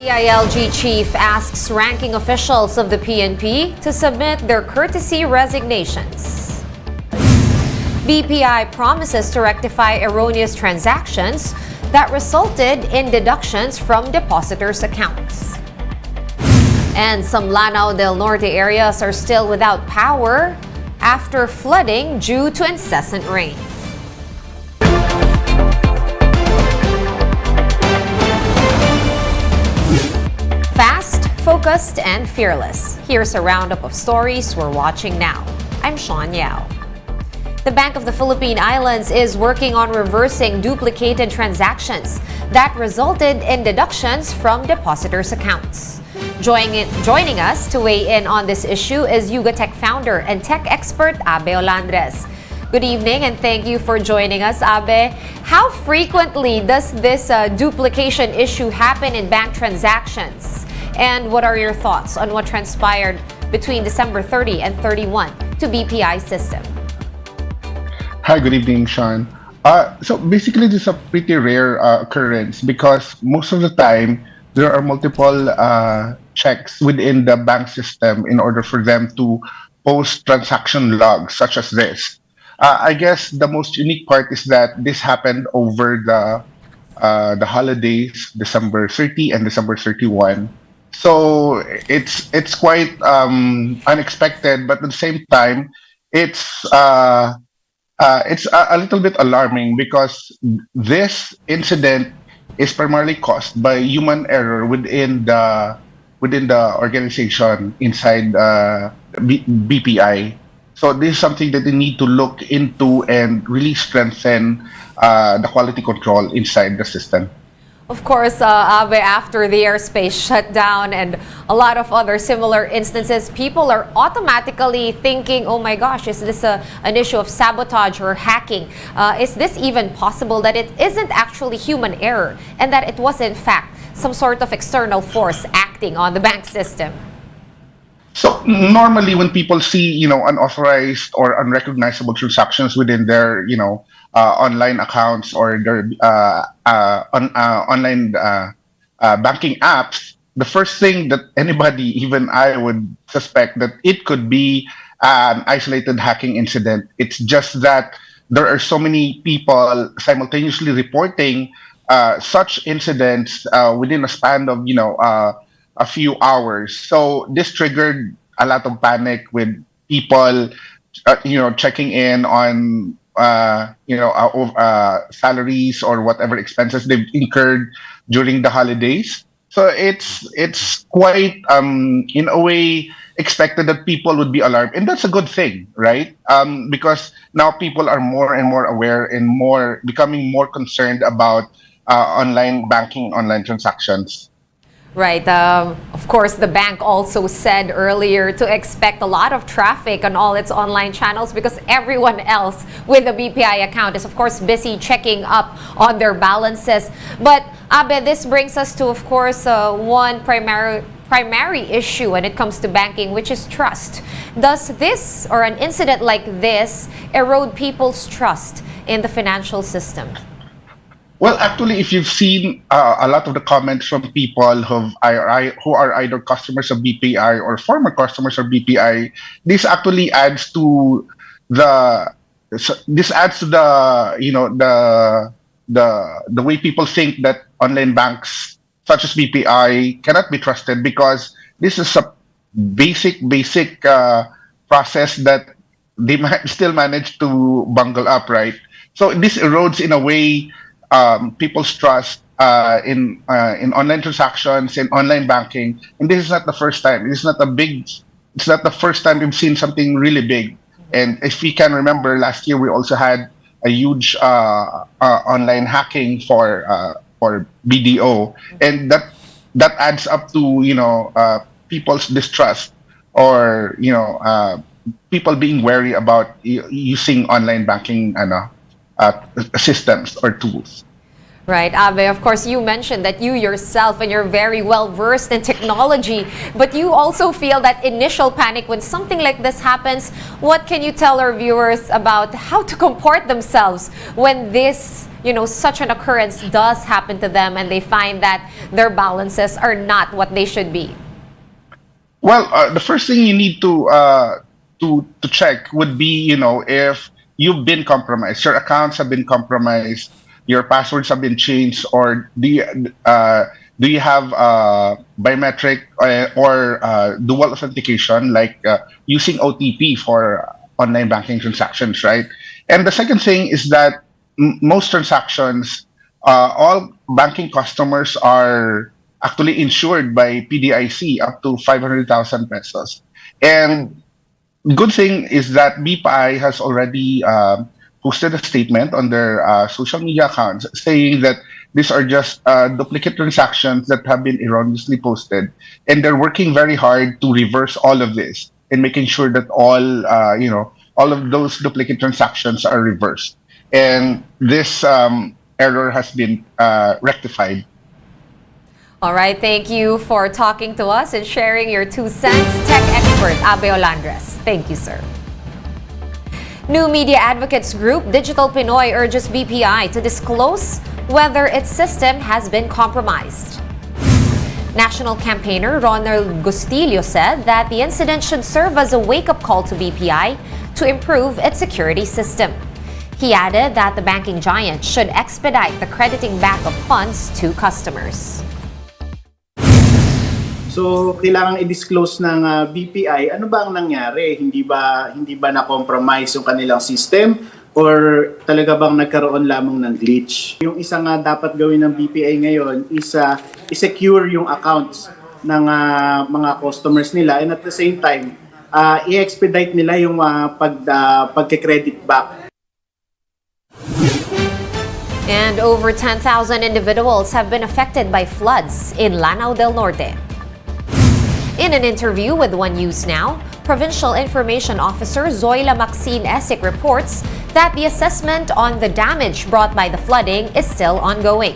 DILG chief asks ranking officials of the PNP to submit their courtesy resignations. BPI promises to rectify erroneous transactions that resulted in deductions from depositors' accounts. And some Lanao del Norte areas are still without power after flooding due to incessant rains. Fast, focused, and fearless. Here's a roundup of stories we're watching now. I'm Sean Yao. The Bank of the Philippine Islands is working on reversing duplicated transactions that resulted in deductions from depositors' accounts. Joining us to weigh in on this issue is Yugatech founder and tech expert Abe Olandres. Good evening and thank you for joining us, Abe. How frequently does this duplication issue happen in bank transactions? And what are your thoughts on what transpired between December 30 and 31 to BPI system? Hi, good evening, Sean. So basically, this is a pretty rare occurrence because most of the time there are multiple checks within the bank system in order for them to post transaction logs such as this. I guess the most unique part is that this happened over the holidays, December 30 and December 31. So it's quite unexpected, but at the same time, it's a little bit alarming because this incident is primarily caused by human error within the organization inside BPI. So this is something that they need to look into and really strengthen the quality control inside the system. Of course, Abe, after the airspace shut down and a lot of other similar instances, people are automatically thinking, oh my gosh, is this an issue of sabotage or hacking? Is this even possible that it isn't actually human error and that it was in fact some sort of external force acting on the bank system? So normally when people see, unauthorized or unrecognizable transactions within their, online accounts or their online banking apps, the first thing that anybody, even I, would suspect that it could be an isolated hacking incident. It's just that there are so many people simultaneously reporting such incidents within a span of, a few hours. So this triggered a lot of panic with people, checking in on, salaries or whatever expenses they've incurred during the holidays. So it's quite, in a way, expected that people would be alarmed, and that's a good thing, right? Because now people are more and more aware and becoming more concerned about online banking, online transactions. Right. Of course, the bank also said earlier to expect a lot of traffic on all its online channels because everyone else with a BPI account is, of course, busy checking up on their balances. But, Abe, this brings us to, of course, one primary issue when it comes to banking, which is trust. Does this or an incident like this erode people's trust in the financial system? Well, actually, if you've seen a lot of the comments from people who are either customers of BPI or former customers of BPI, this actually adds to the the way people think that online banks such as BPI cannot be trusted because this is a basic process that they still manage to bungle up, right? So this erodes in a way people's trust in online transactions, in online banking, and this is not the first time. It's not the first time we've seen something really big. And if we can remember, last year we also had a huge online hacking for BDO, and that adds up to people's distrust or people being wary about using online banking systems or tools. Right, Abe, of course, you mentioned that you yourself and you're very well versed in technology, but you also feel that initial panic when something like this happens. What can you tell our viewers about how to comport themselves when this such an occurrence does happen to them and they find that their balances are not what they should be? Well, the first thing you need to check would be, if you've been compromised, your accounts have been compromised, your passwords have been changed, or do you have biometric or dual authentication, like using OTP for online banking transactions, right? And the second thing is that most transactions, all banking customers are actually insured by PDIC up to 500,000 pesos. And good thing is that BPI has already posted a statement on their social media accounts saying that these are just duplicate transactions that have been erroneously posted, and they're working very hard to reverse all of this and making sure that all of those duplicate transactions are reversed, and this error has been rectified. All right, thank you for talking to us and sharing your 2 cents. Tech expert Abe Olandres. Thank you, sir. New media advocates group Digital Pinoy urges BPI to disclose whether its system has been compromised. National campaigner Ronald Gustillo said that the incident should serve as a wake-up call to BPI to improve its security system. He added that the banking giant should expedite the crediting back of funds to customers. So, kailangang i-disclose ng BPI ano ba ang nangyari? Hindi ba na-compromise yung kanilang system or talaga bang nagkaroon lamang ng glitch? Yung isa nga dapat gawin ng BPI ngayon is i-secure yung accounts ng mga customers nila, and at the same time, i-expedite nila yung pagke-credit back. And over 10,000 individuals have been affected by floods in Lanao del Norte. In an interview with One News Now, Provincial Information Officer Zoila Maxine Esik reports that the assessment on the damage brought by the flooding is still ongoing.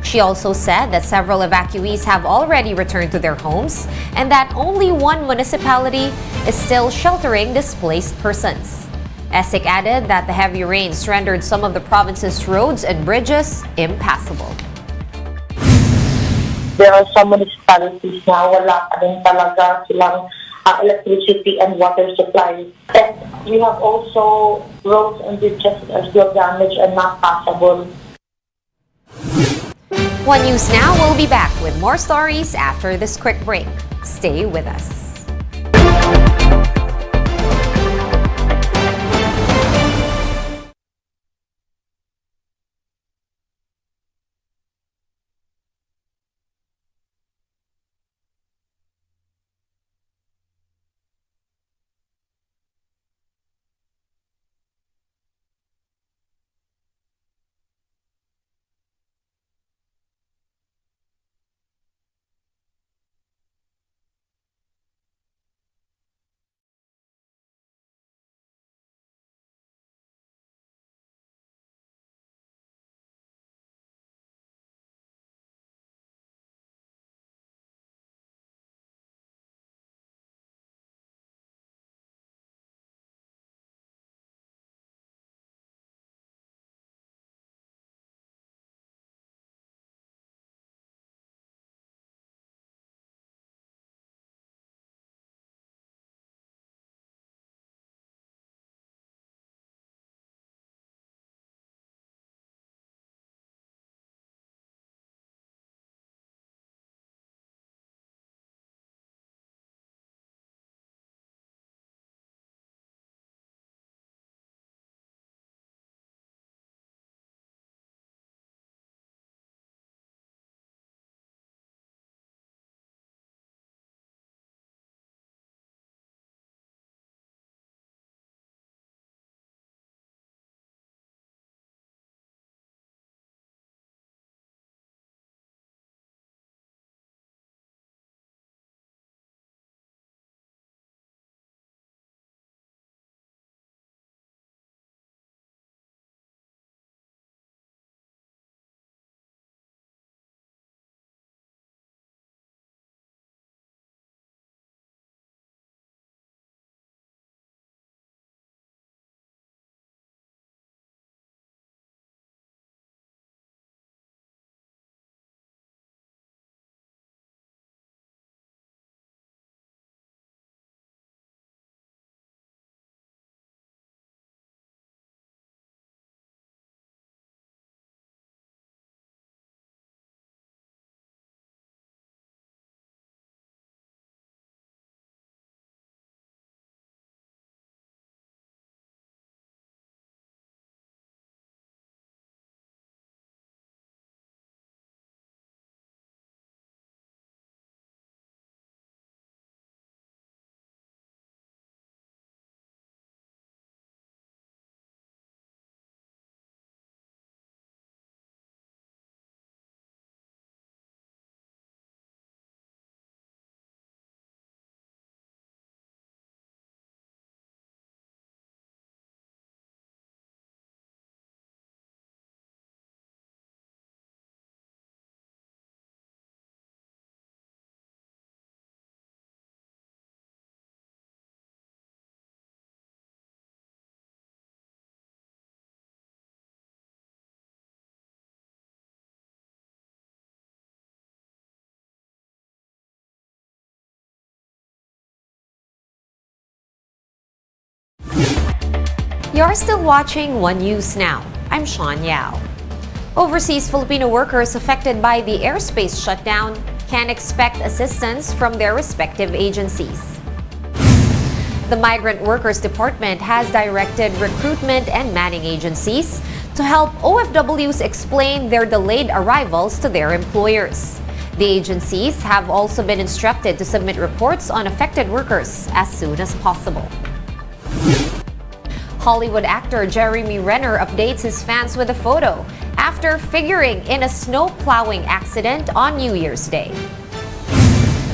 She also said that several evacuees have already returned to their homes and that only one municipality is still sheltering displaced persons. Esik added that the heavy rains rendered some of the province's roads and bridges impassable. There are some municipalities na wala pa rin talaga silang electricity and water supply. And we have also roads and bridges that are still damaged and not passable. One News Now will be back with more stories after this quick break. Stay with us. You're still watching One News Now. I'm Sean Yao. Overseas Filipino workers affected by the airspace shutdown can expect assistance from their respective agencies. The Migrant Workers Department has directed recruitment and manning agencies to help OFWs explain their delayed arrivals to their employers. The agencies have also been instructed to submit reports on affected workers as soon as possible. Hollywood actor Jeremy Renner updates his fans with a photo after figuring in a snow plowing accident on New Year's Day.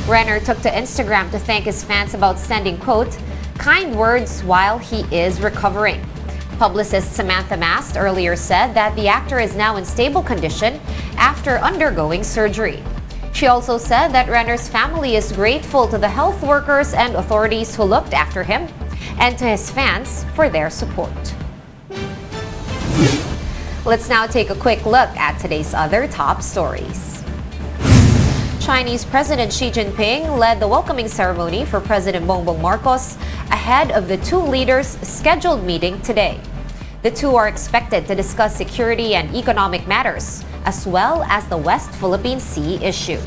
Renner took to Instagram to thank his fans about sending, quote, kind words while he is recovering. Publicist Samantha Mast earlier said that the actor is now in stable condition after undergoing surgery. She also said that Renner's family is grateful to the health workers and authorities who looked after him and to his fans for their support. Let's now take a quick look at today's other top stories. Chinese President Xi Jinping led the welcoming ceremony for President Bongbong Marcos ahead of the two leaders' scheduled meeting today. The two are expected to discuss security and economic matters, as well as the West Philippine Sea issue.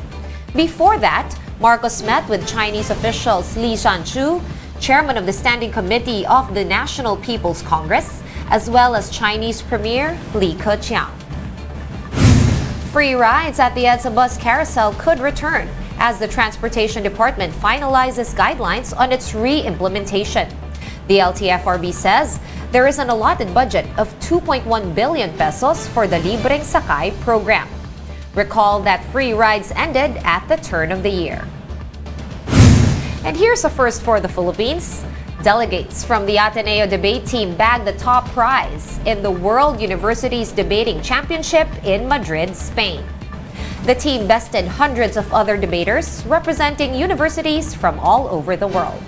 Before that, Marcos met with Chinese officials Li Shanchu, chairman of the Standing Committee of the National People's Congress, as well as Chinese Premier Li Keqiang. Free rides at the EDSA bus carousel could return as the Transportation Department finalizes guidelines on its re-implementation. The LTFRB says there is an allotted budget of 2.1 billion pesos for the Libreng Sakay program. Recall that free rides ended at the turn of the year. And here's a first for the Philippines. Delegates from the Ateneo debate team bagged the top prize in the World Universities Debating Championship in Madrid, Spain. The team bested hundreds of other debaters representing universities from all over the world.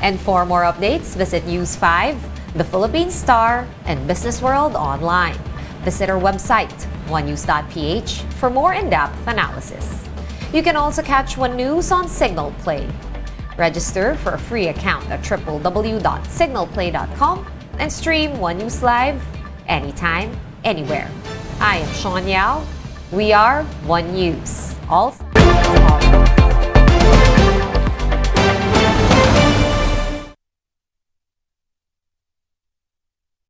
And for more updates, visit News 5, The Philippine Star, and Business World online. Visit our website, onenews.ph, for more in-depth analysis. You can also catch One News on Signal Play. Register for a free account at www.signalplay.com and stream One News Live anytime, anywhere. I am Sean Yao. We are One News. All